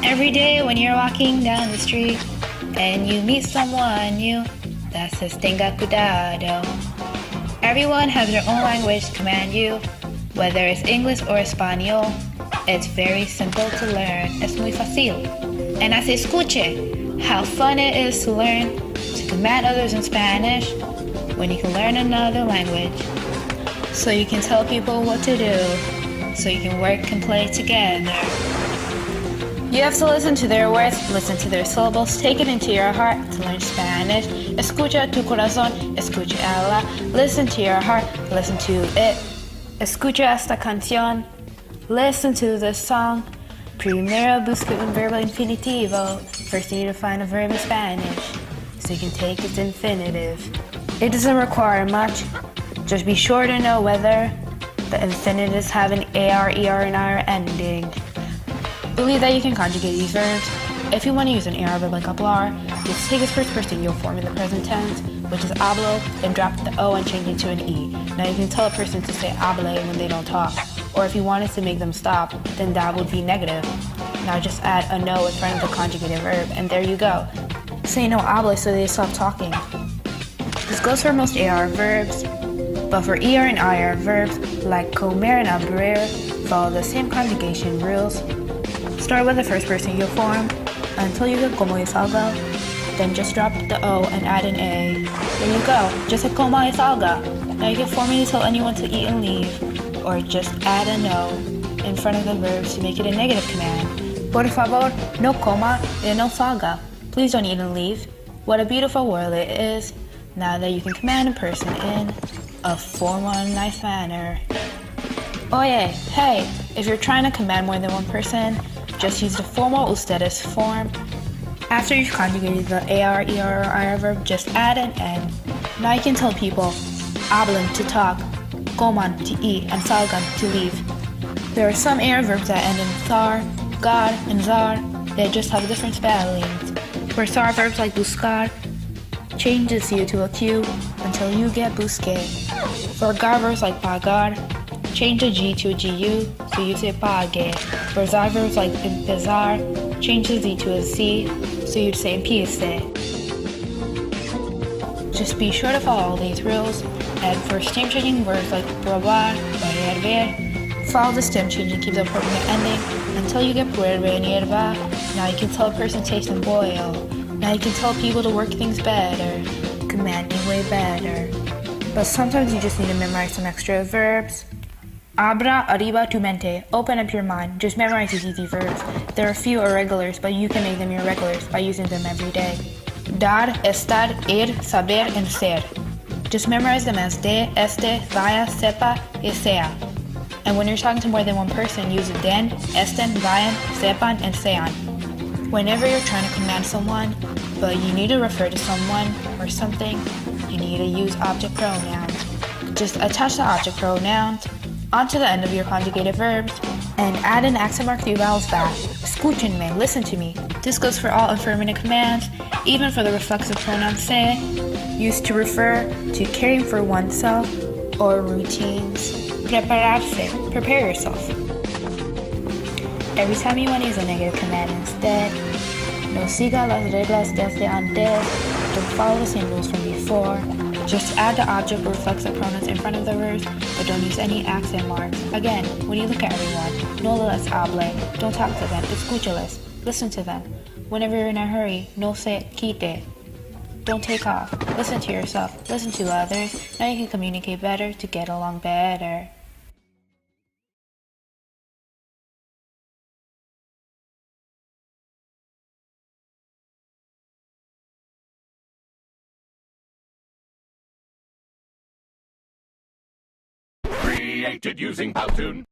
Every day when you're walking down the street and you meet someone new, that says tenga cuidado. Everyone has their own language to command you, whether it's English or Espanol. It's very simple to learn. Es muy fácil. And I say escuche, how fun it is to learn to command others in Spanish when you can learn another language. So you can tell people what to do, so you can work and play together. You have to listen to their words, listen to their syllables, take it into your heart to learn Spanish. Escucha tu corazón, escucha ella. Listen to your heart, listen to it. Escucha esta canción, listen to this song. Primero busca un verbo infinitivo. First you need to find a verb in Spanish, so you can take its infinitive. It doesn't require much. Just be sure to know whether the infinitives have an AR, ER, and IR ending. Believe that you can conjugate these verbs. If you want to use an AR verb like hablar, just take its first person, you'll form in the present tense, which is hablo, then drop the O and change it to an E. Now you can tell a person to say hable when they don't talk. Or if you wanted to make them stop, then that would be negative. Now just add a no in front of the conjugated verb, and there you go. Say no hable so they stop talking. This goes for most AR verbs, but for ER and IR verbs, like comer and abrir, follow the same conjugation rules. Start with the first person you'll form until you get como es algo, then just drop the O and add an A. There you go, just a como es algo. Now you can form it to tell anyone to eat and leave, or just add a no in front of the verbs to make it a negative command. Por favor, no coma y no salga. Please don't eat and leave. What a beautiful world it is, now that you can command a person in a formal and nice manner. Oye, hey, if you're trying to command more than one person, just use the formal ustedes form. After you've conjugated the AR, ER, or IR verb, just add an N. Now you can tell people, hablen to talk, coman to eat, and salgan to leave. There are some AR verbs that end in thar, gar, and zar. They just have different spellings. For SAR verbs like buscar, change the CU to a Q until you get busque. For gar verbs like pagar, change the G to a GU, so you say pague. For zar verbs like empezar, change the Z to a Z, so you'd say empiece. Just be sure to follow all these rules, and for stem changing words like probar, ver, follow the stem change and keep the appropriate ending until you get puerve and hierba. Now you can tell a person taste and boil. Now you can tell people to work things better, commanding way better. But sometimes you just need to memorize some extra verbs. Abra arriba tu mente. Open up your mind. Just memorize these easy verbs. There are a few irregulars, but you can make them your regulars by using them every day. Dar, estar, ir, saber, and ser. Just memorize them as de, este, vaya, sepa, y sea. And when you're talking to more than one person, use den, esten, vayan, sepan, and sean. Whenever you're trying to command someone, but you need to refer to someone or something, you need to use object pronouns. Just attach the object pronouns onto the end of your conjugated verbs and add an accent mark 3 vowels back. Escúchenme, listen to me. This goes for all affirmative commands, even for the reflexive pronoun se, used to refer to caring for oneself or routines. Prepararse, prepare yourself. Every time you want to use a negative command instead, no siga las reglas desde antes, don't follow the same rules from before. Just add the object or reflexive pronouns in front of the verbs, but don't use any accent marks. Again, when you look at everyone, no les hable, don't talk to them, escúchales, listen to them. Whenever you're in a hurry, no se quite, don't take off, listen to yourself, listen to others. Now you can communicate better to get along better. Created using Powtoon.